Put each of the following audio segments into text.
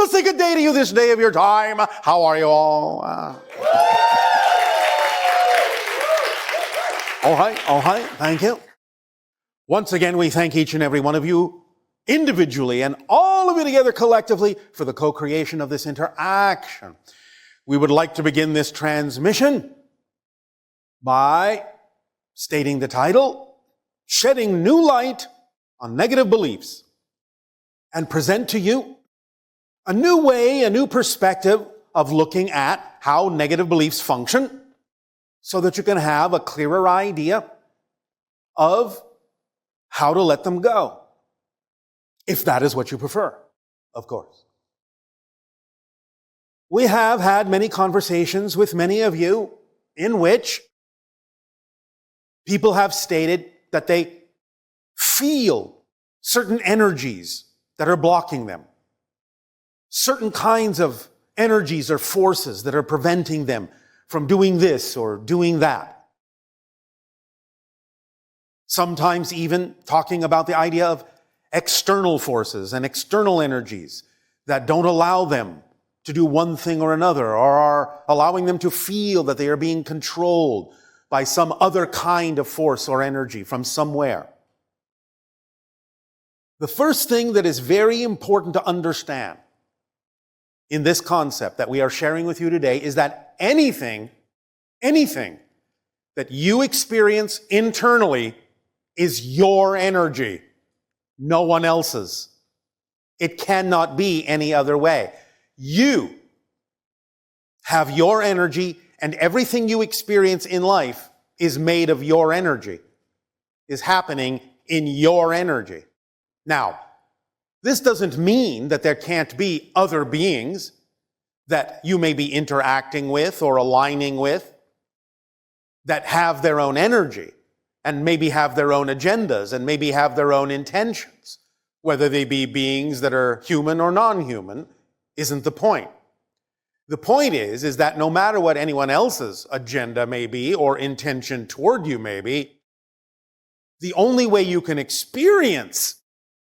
will say good day to you this day of your time. How are you all? All right, thank you. Once again, we thank each and every one of you individually and all of you together collectively for the co-creation of this interaction. We would like to begin this transmission by stating the title, Shedding New Light on Negative Beliefs, and present to you a new way, a new perspective of looking at how negative beliefs function so that you can have a clearer idea of how to let them go, if that is what you prefer, of course. We have had many conversations with many of you in which people have stated that they feel certain energies that are blocking them, certain kinds of energies or forces that are preventing them from doing this or doing that. Sometimes even talking about the idea of external forces and external energies that don't allow them to do one thing or another, or are allowing them to feel that they are being controlled by some other kind of force or energy from somewhere. The first thing that is very important to understand in this concept that we are sharing with you today is that anything that you experience internally is your energy, no one else's. It cannot be any other way. You have your energy, and everything you experience in life is made of your energy, is happening in your energy. Now, this doesn't mean that there can't be other beings that you may be interacting with or aligning with that have their own energy and maybe have their own agendas and maybe have their own intentions. Whether they be beings that are human or non-human isn't the point. The point is that no matter what anyone else's agenda may be or intention toward you may be, the only way you can experience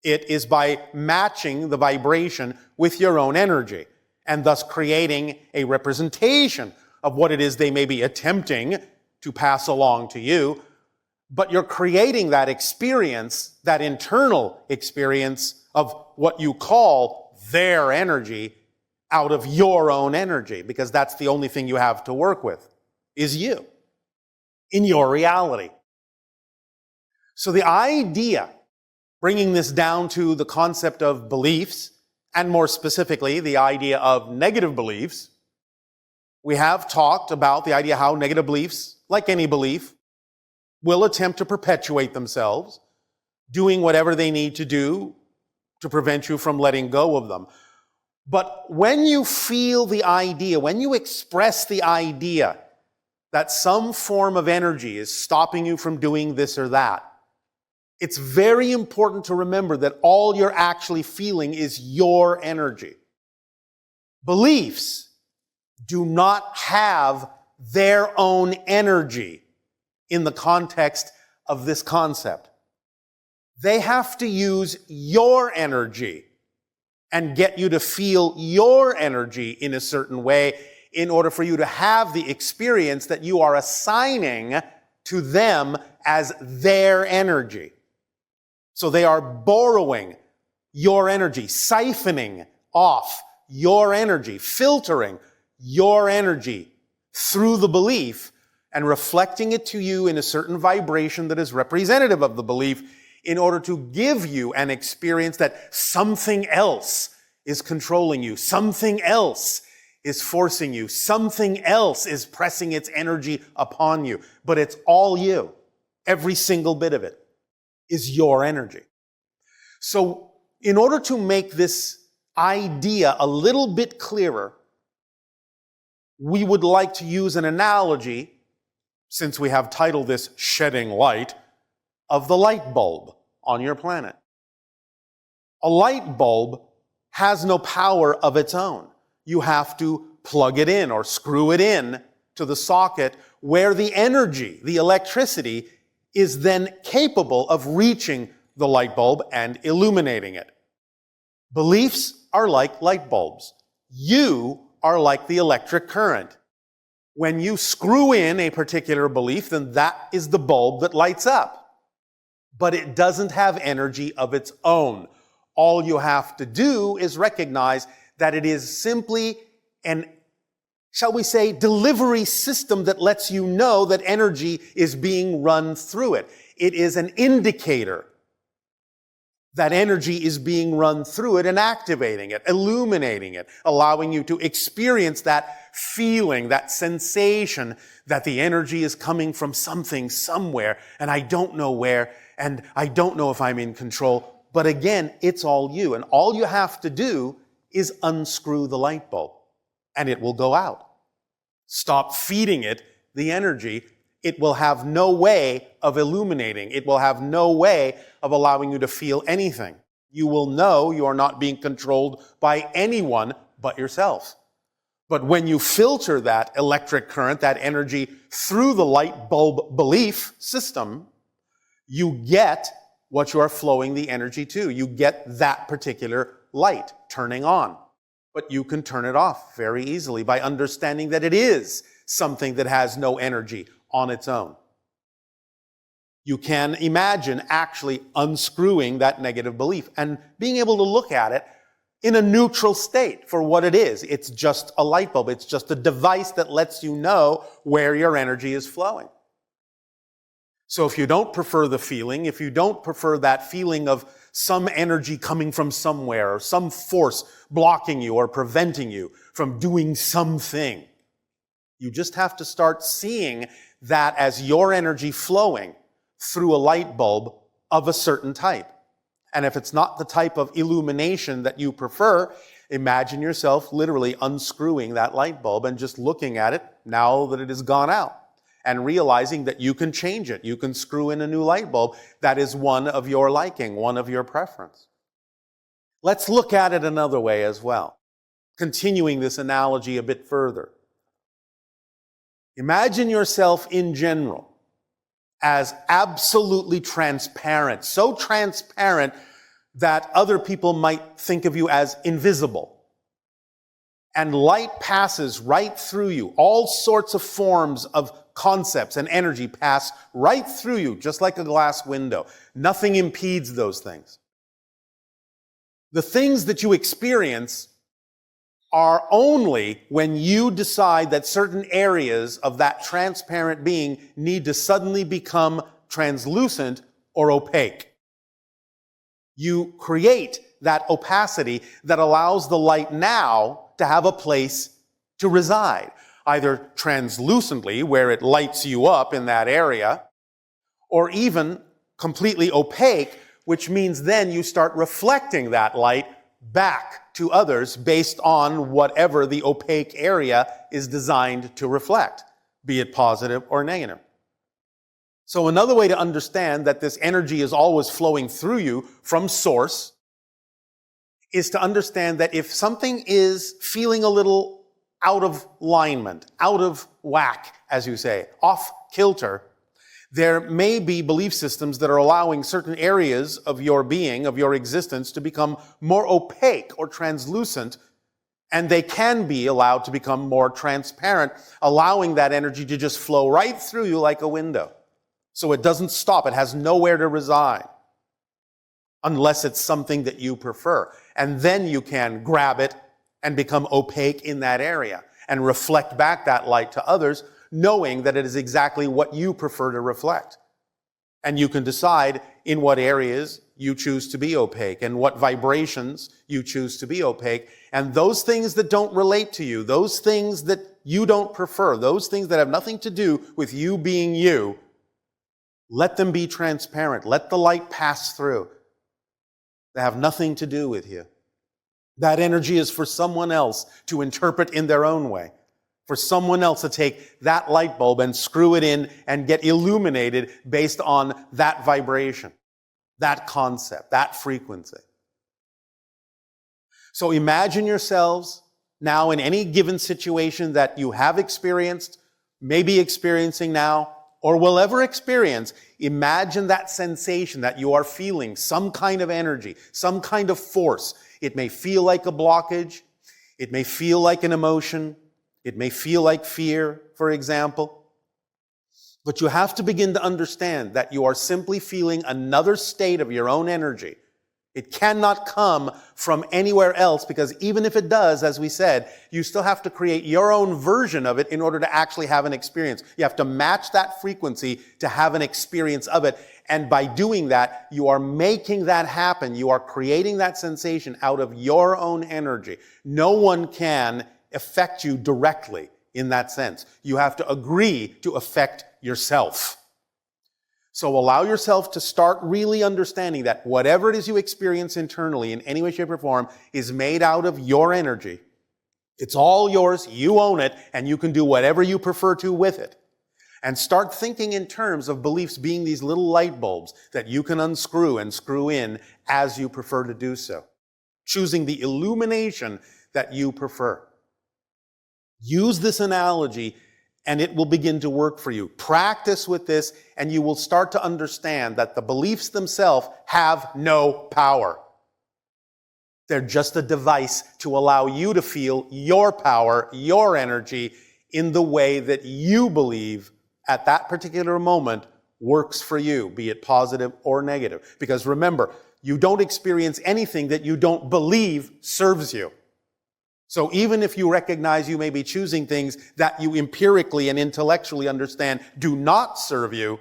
it is by matching the vibration with your own energy, and thus creating a representation of what it is they may be attempting to pass along to you. But you're creating that experience, that internal experience of what you call their energy, out of your own energy, because that's the only thing you have to work with, is you, in your reality. So the idea, bringing this down to the concept of beliefs, and more specifically, the idea of negative beliefs, we have talked about the idea how negative beliefs, like any belief, will attempt to perpetuate themselves, doing whatever they need to do to prevent you from letting go of them. But when you feel the idea, when you express the idea that some form of energy is stopping you from doing this or that, it's very important to remember that all you're actually feeling is your energy. Beliefs do not have their own energy in the context of this concept. They have to use your energy and get you to feel your energy in a certain way in order for you to have the experience that you are assigning to them as their energy. So they are borrowing your energy, siphoning off your energy, filtering your energy through the belief and reflecting it to you in a certain vibration that is representative of the belief in order to give you an experience that something else is controlling you, something else is forcing you, something else is pressing its energy upon you. But it's all you. Every single bit of it is your energy. So in order to make this idea a little bit clearer, we would like to use an analogy, since we have titled this Shedding Light, of the light bulb on your planet. A light bulb has no power of its own. You have to plug it in or screw it in to the socket where the energy, the electricity, is then capable of reaching the light bulb and illuminating it. Beliefs are like light bulbs. You are like the electric current. When you screw in a particular belief, then that is the bulb that lights up. But it doesn't have energy of its own. All you have to do is recognize that it is simply an, shall we say, delivery system that lets you know that energy is being run through it. It is an indicator that energy is being run through it and activating it, illuminating it, allowing you to experience that feeling, that sensation that the energy is coming from something somewhere, and I don't know where, and I don't know if I'm in control. But again, it's all you. And all you have to do is unscrew the light bulb, and it will go out. Stop feeding it the energy. It will have no way of illuminating. It will have no way of allowing you to feel anything. You will know you are not being controlled by anyone but yourself. But when you filter that electric current, that energy, through the light bulb belief system, you get what you are flowing the energy to. You get that particular light turning on. But you can turn it off very easily by understanding that it is something that has no energy on its own. You can imagine actually unscrewing that negative belief and being able to look at it in a neutral state for what it is. It's just a light bulb. It's just a device that lets you know where your energy is flowing. So if you don't prefer the feeling, if you don't prefer that feeling of some energy coming from somewhere or some force blocking you or preventing you from doing something, you just have to start seeing that as your energy flowing through a light bulb of a certain type. And if it's not the type of illumination that you prefer, imagine yourself literally unscrewing that light bulb and just looking at it now that it has gone out and realizing that you can change it. You can screw in a new light bulb that is one of your liking, one of your preference. Let's look at it another way as well, continuing this analogy a bit further. Imagine yourself in general as absolutely transparent, so transparent that other people might think of you as invisible. And light passes right through you. All sorts of forms of concepts and energy pass right through you, just like a glass window. Nothing impedes those things. The things that you experience are only when you decide that certain areas of that transparent being need to suddenly become translucent or opaque. You create that opacity that allows the light now to have a place to reside, either translucently, where it lights you up in that area, or even completely opaque, which means then you start reflecting that light back to others based on whatever the opaque area is designed to reflect, be it positive or negative. So another way to understand that this energy is always flowing through you from source is to understand that if something is feeling a little out of alignment, out of whack, as you say, off kilter, there may be belief systems that are allowing certain areas of your being, of your existence, to become more opaque or translucent, and they can be allowed to become more transparent, allowing that energy to just flow right through you like a window. So it doesn't stop. It has nowhere to reside, unless it's something that you prefer. And then you can grab it and become opaque in that area and reflect back that light to others, knowing that it is exactly what you prefer to reflect. And you can decide in what areas you choose to be opaque and what vibrations you choose to be opaque. And those things that don't relate to you, those things that you don't prefer, those things that have nothing to do with you being you, let them be transparent. Let the light pass through. They have nothing to do with you. That energy is for someone else to interpret in their own way. For someone else to take that light bulb and screw it in and get illuminated based on that vibration, that concept, that frequency. So imagine yourselves now in any given situation that you have experienced, may be experiencing now, or will ever experience, imagine that sensation that you are feeling, some kind of energy, some kind of force. It may feel like a blockage. It may feel like an emotion. It may feel like fear, for example. But you have to begin to understand that you are simply feeling another state of your own energy. It cannot come from anywhere else, because even if it does, as we said, you still have to create your own version of it in order to actually have an experience. You have to match that frequency to have an experience of it. And by doing that, you are making that happen. You are creating that sensation out of your own energy. No one can affect you directly in that sense. You have to agree to affect yourself. So allow yourself to start really understanding that whatever it is you experience internally in any way, shape, or form is made out of your energy. It's all yours, you own it, and you can do whatever you prefer to with it. And start thinking in terms of beliefs being these little light bulbs that you can unscrew and screw in as you prefer to do so. Choosing the illumination that you prefer. Use this analogy and it will begin to work for you. Practice with this, and you will start to understand that the beliefs themselves have no power. They're just a device to allow you to feel your power, your energy, in the way that you believe at that particular moment works for you, be it positive or negative. Because remember, you don't experience anything that you don't believe serves you. So even if you recognize you may be choosing things that you empirically and intellectually understand do not serve you,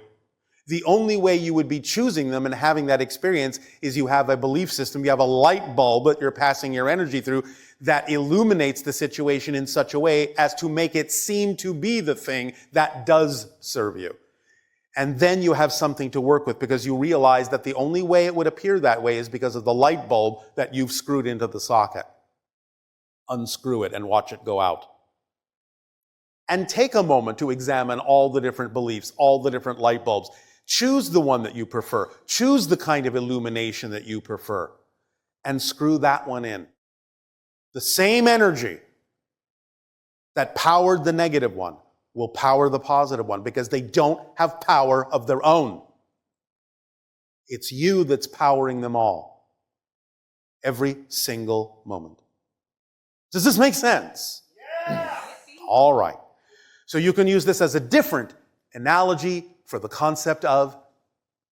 the only way you would be choosing them and having that experience is you have a belief system, you have a light bulb that you're passing your energy through that illuminates the situation in such a way as to make it seem to be the thing that does serve you. And then you have something to work with, because you realize that the only way it would appear that way is because of the light bulb that you've screwed into the socket. Unscrew it and watch it go out. And take a moment to examine all the different beliefs, all the different light bulbs. Choose the one that you prefer. Choose the kind of illumination that you prefer. And screw that one in. The same energy that powered the negative one will power the positive one, because they don't have power of their own. It's you that's powering them all. Every single moment. Does this make sense? Yeah. All right. So you can use this as a different analogy for the concept of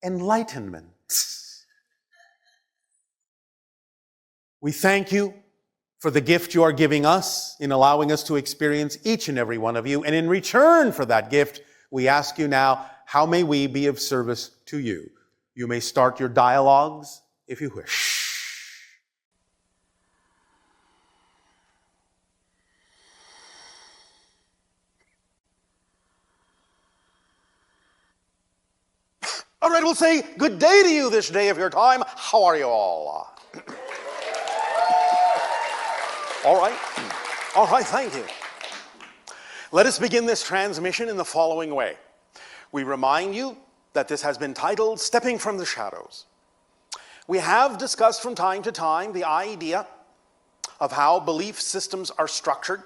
enlightenment. We thank you for the gift you are giving us in allowing us to experience each and every one of you. And in return for that gift, we ask you now, how may we be of service to you? You may start your dialogues if you wish. All right, we'll say good day to you this day of your time. How are you all? All right, thank you. Let us begin this transmission in the following way. We remind you that this has been titled Stepping from the Shadows. We have discussed from time to time the idea of how belief systems are structured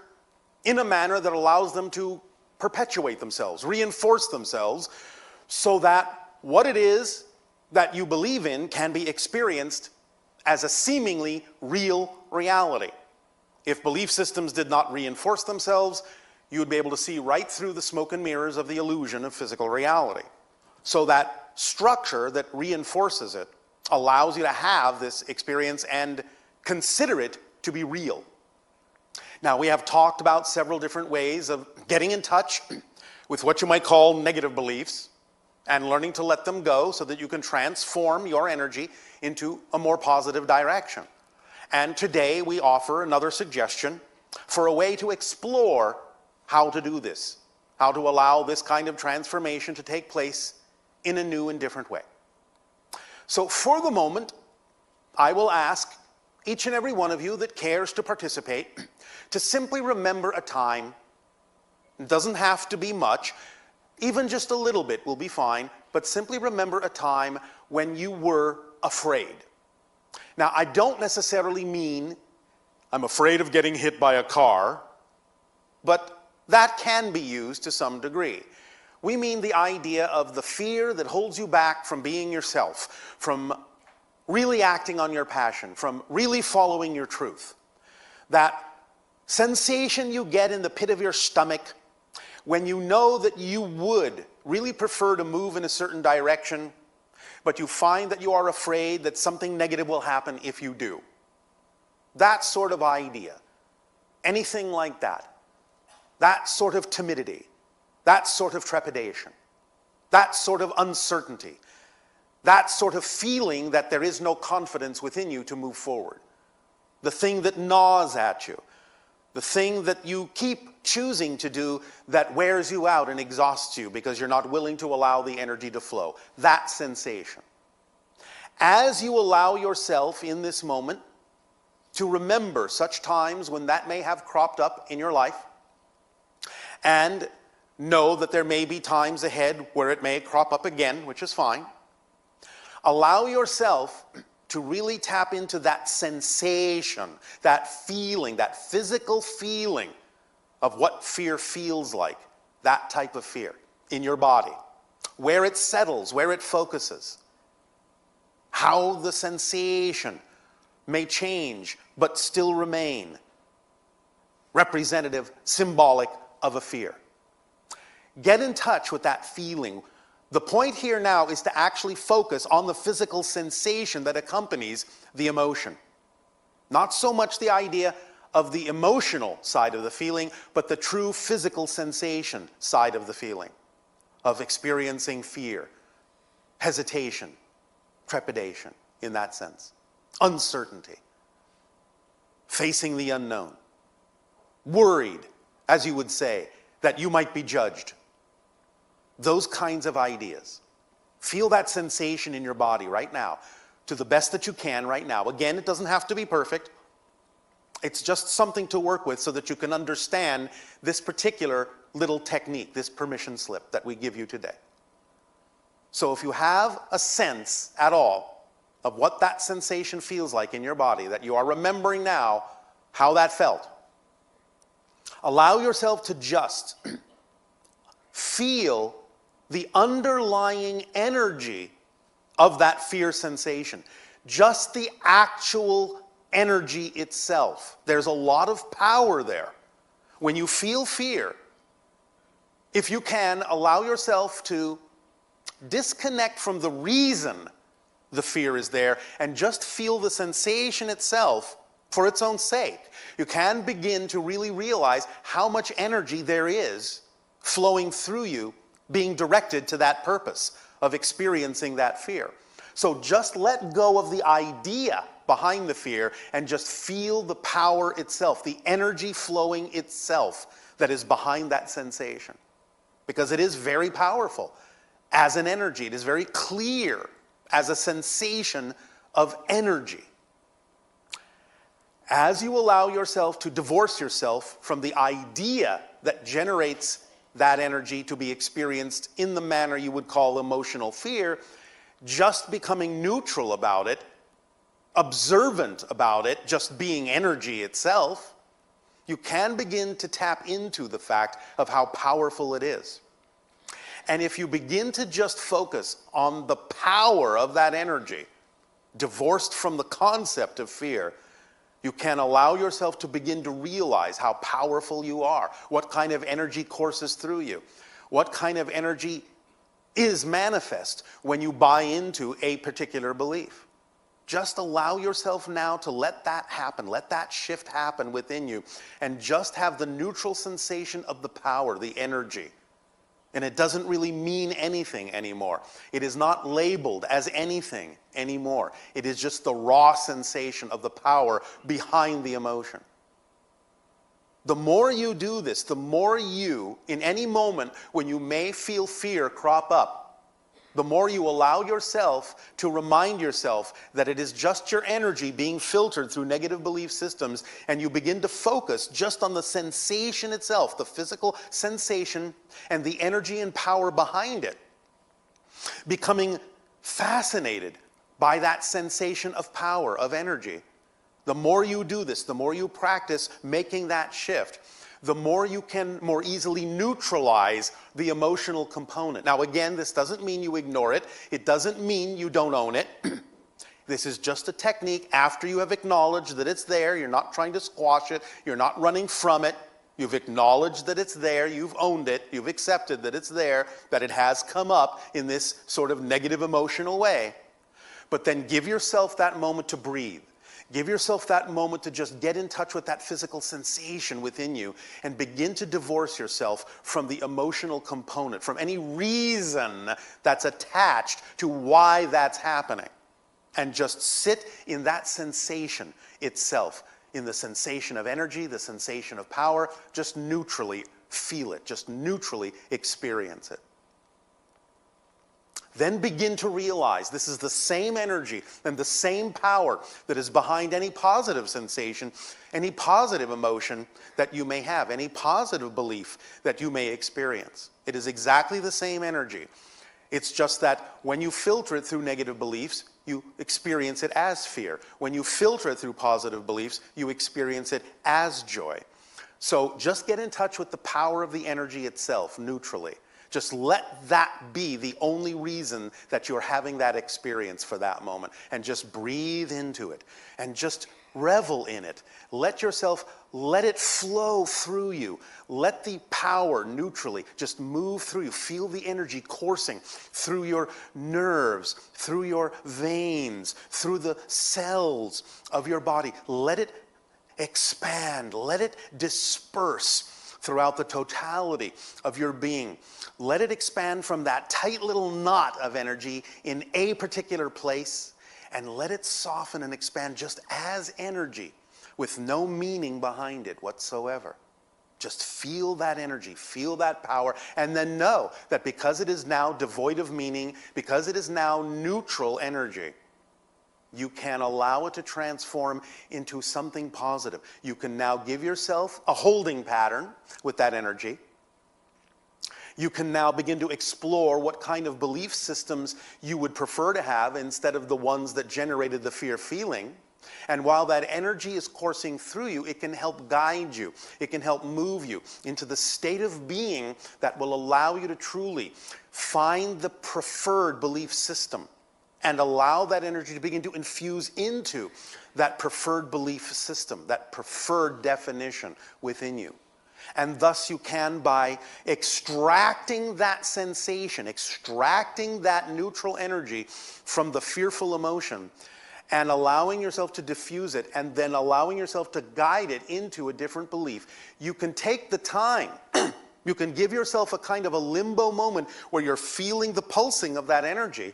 in a manner that allows them to perpetuate themselves, reinforce themselves, so that what it is that you believe in can be experienced as a seemingly real reality. If belief systems did not reinforce themselves, you would be able to see right through the smoke and mirrors of the illusion of physical reality. So that structure that reinforces it allows you to have this experience and consider it to be real. Now, we have talked about several different ways of getting in touch with what you might call negative beliefs, and learning to let them go so that you can transform your energy into a more positive direction. And today we offer another suggestion for a way to explore how to do this, how to allow this kind of transformation to take place in a new and different way. So for the moment, I will ask each and every one of you that cares to participate to simply remember a time. It doesn't have to be much. Even just a little bit will be fine, but simply remember a time when you were afraid. Now, I don't necessarily mean I'm afraid of getting hit by a car, but that can be used to some degree. We mean the idea of the fear that holds you back from being yourself, from really acting on your passion, from really following your truth. That sensation you get in the pit of your stomach when you know that you would really prefer to move in a certain direction, but you find that you are afraid that something negative will happen if you do. That sort of idea. Anything like that. That sort of timidity. That sort of trepidation. That sort of uncertainty. That sort of feeling that there is no confidence within you to move forward. The thing that gnaws at you. The thing that you keep choosing to do that wears you out and exhausts you because you're not willing to allow the energy to flow. That sensation. As you allow yourself in this moment to remember such times when that may have cropped up in your life, and know that there may be times ahead where it may crop up again, which is fine, allow yourself to really tap into that sensation, that feeling, that physical feeling of what fear feels like, that type of fear in your body, where it settles, where it focuses, how the sensation may change but still remain representative, symbolic of a fear. Get in touch with that feeling. The point here now is to actually focus on the physical sensation that accompanies the emotion. Not so much the idea of the emotional side of the feeling, but the true physical sensation side of the feeling, of experiencing fear, hesitation, trepidation in that sense, uncertainty, facing the unknown, worried, as you would say, that you might be judged. Those kinds of ideas. Feel that sensation in your body right now, to the best that you can right now. Again, it doesn't have to be perfect. It's just something to work with so that you can understand this particular little technique, this permission slip that we give you today. So if you have a sense at all of what that sensation feels like in your body, that you are remembering now how that felt, allow yourself to just feel the underlying energy of that fear sensation. Just the actual energy itself. There's a lot of power there. When you feel fear, if you can, allow yourself to disconnect from the reason the fear is there and just feel the sensation itself for its own sake. You can begin to really realize how much energy there is flowing through you, being directed to that purpose of experiencing that fear. So just let go of the idea behind the fear and just feel the power itself, the energy flowing itself that is behind that sensation. Because it is very powerful as an energy. It is very clear as a sensation of energy. As you allow yourself to divorce yourself from the idea that generates that energy to be experienced in the manner you would call emotional fear, just becoming neutral about it, observant about it, just being energy itself, you can begin to tap into the fact of how powerful it is. And if you begin to just focus on the power of that energy, divorced from the concept of fear, you can allow yourself to begin to realize how powerful you are, what kind of energy courses through you, what kind of energy is manifest when you buy into a particular belief. Just allow yourself now to let that happen, let that shift happen within you, and just have the neutral sensation of the power, the energy. And it doesn't really mean anything anymore. It is not labeled as anything anymore. It is just the raw sensation of the power behind the emotion. The more you do this, the more you, in any moment when you may feel fear crop up, the more you allow yourself to remind yourself that it is just your energy being filtered through negative belief systems, and you begin to focus just on the sensation itself, the physical sensation and the energy and power behind it, becoming fascinated by that sensation of power, of energy. The more you do this, the more you practice making that shift, the more you can more easily neutralize the emotional component. Now again, this doesn't mean you ignore it. It doesn't mean you don't own it. This is just a technique after you have acknowledged that it's there. You're not trying to squash it. You're not running from it. You've acknowledged that it's there. You've owned it. You've accepted that it's there, that it has come up in this sort of negative emotional way. But then give yourself that moment to breathe. Give yourself that moment to just get in touch with that physical sensation within you and begin to divorce yourself from the emotional component, from any reason that's attached to why that's happening. And just sit in that sensation itself, in the sensation of energy, the sensation of power. Just neutrally feel it, just neutrally experience it. Then begin to realize this is the same energy and the same power that is behind any positive sensation, any positive emotion that you may have, any positive belief that you may experience. It is exactly the same energy. It's just that when you filter it through negative beliefs, you experience it as fear. When you filter it through positive beliefs, you experience it as joy. So just get in touch with the power of the energy itself, neutrally. Just let that be the only reason that you're having that experience for that moment. And just breathe into it. And just revel in it. Let it flow through you. Let the power neutrally just move through you. Feel the energy coursing through your nerves, through your veins, through the cells of your body. Let it expand. Let it disperse throughout the totality of your being. Let it expand from that tight little knot of energy in a particular place, and let it soften and expand just as energy with no meaning behind it whatsoever. Just feel that energy, feel that power, and then know that because it is now devoid of meaning, because it is now neutral energy, you can allow it to transform into something positive. You can now give yourself a holding pattern with that energy. You can now begin to explore what kind of belief systems you would prefer to have instead of the ones that generated the fear feeling. And while that energy is coursing through you, it can help guide you. It can help move you into the state of being that will allow you to truly find the preferred belief system and allow that energy to begin to infuse into that preferred belief system, that preferred definition within you. And thus you can, by extracting that sensation, extracting that neutral energy from the fearful emotion, and allowing yourself to diffuse it, and then allowing yourself to guide it into a different belief, you can take the time. You can give yourself a kind of a limbo moment where you're feeling the pulsing of that energy.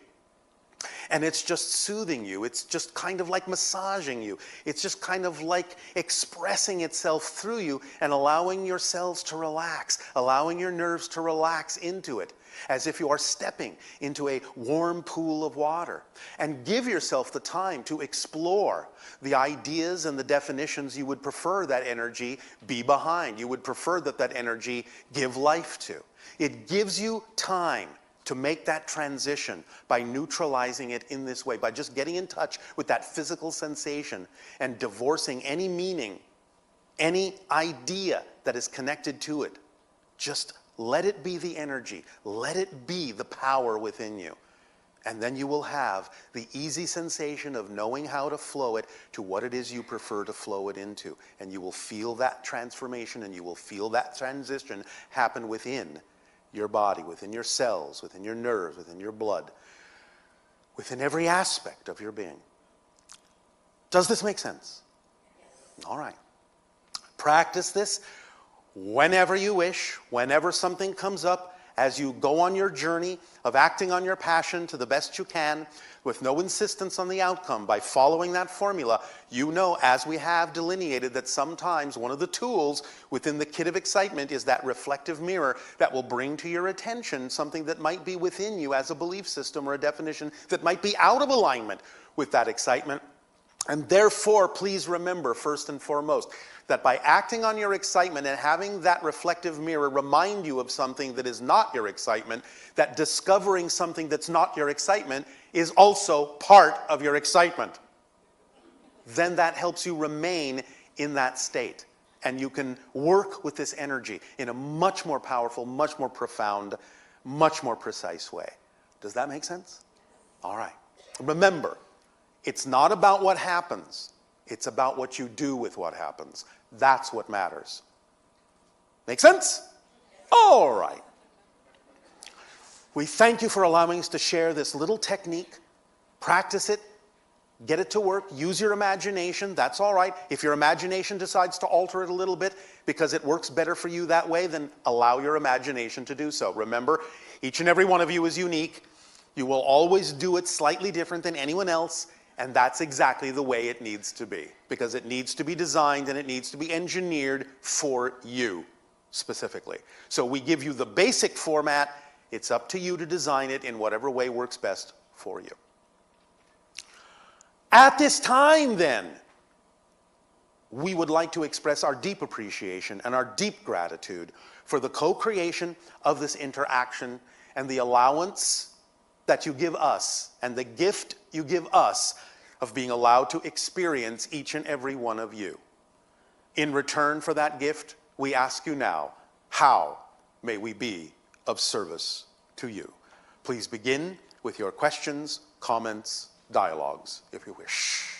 And it's just soothing you. It's just kind of like massaging you. It's just kind of like expressing itself through you and allowing your cells to relax, allowing your nerves to relax into it, as if you are stepping into a warm pool of water. And give yourself the time to explore the ideas and the definitions you would prefer that energy be behind. You would prefer that that energy give life to. It gives you time to make that transition by neutralizing it in this way, by just getting in touch with that physical sensation and divorcing any meaning, any idea that is connected to it. Just let it be the energy. Let it be the power within you. And then you will have the easy sensation of knowing how to flow it to what it is you prefer to flow it into. And you will feel that transformation, and you will feel that transition happen within your body, within your cells, within your nerves, within your blood, within every aspect of your being. Does this make sense? All right. Practice this whenever you wish, whenever something comes up, as you go on your journey of acting on your passion to the best you can, with no insistence on the outcome. By following that formula, you know, as we have delineated, that sometimes one of the tools within the kit of excitement is that reflective mirror that will bring to your attention something that might be within you as a belief system or a definition that might be out of alignment with that excitement. And therefore, please remember, first and foremost, that by acting on your excitement and having that reflective mirror remind you of something that is not your excitement, that discovering something that's not your excitement is also part of your excitement. Then that helps you remain in that state. And you can work with this energy in a much more powerful, much more profound, much more precise way. Does that make sense? All right. Remember, it's not about what happens. It's about what you do with what happens. That's what matters. Make sense? All right. We thank you for allowing us to share this little technique. Practice it. Get it to work. Use your imagination. That's all right. If your imagination decides to alter it a little bit because it works better for you that way, then allow your imagination to do so. Remember, each and every one of you is unique. You will always do it slightly different than anyone else, and that's exactly the way it needs to be, because it needs to be designed and it needs to be engineered for you specifically. So we give you the basic format. It's up to you to design it in whatever way works best for you. At this time, then, we would like to express our deep appreciation and our deep gratitude for the co-creation of this interaction and the allowance that you give us and the gift you give us of being allowed to experience each and every one of you. In return for that gift, we ask you now, how may we be of service to you? Please begin with your questions, comments, dialogues, if you wish.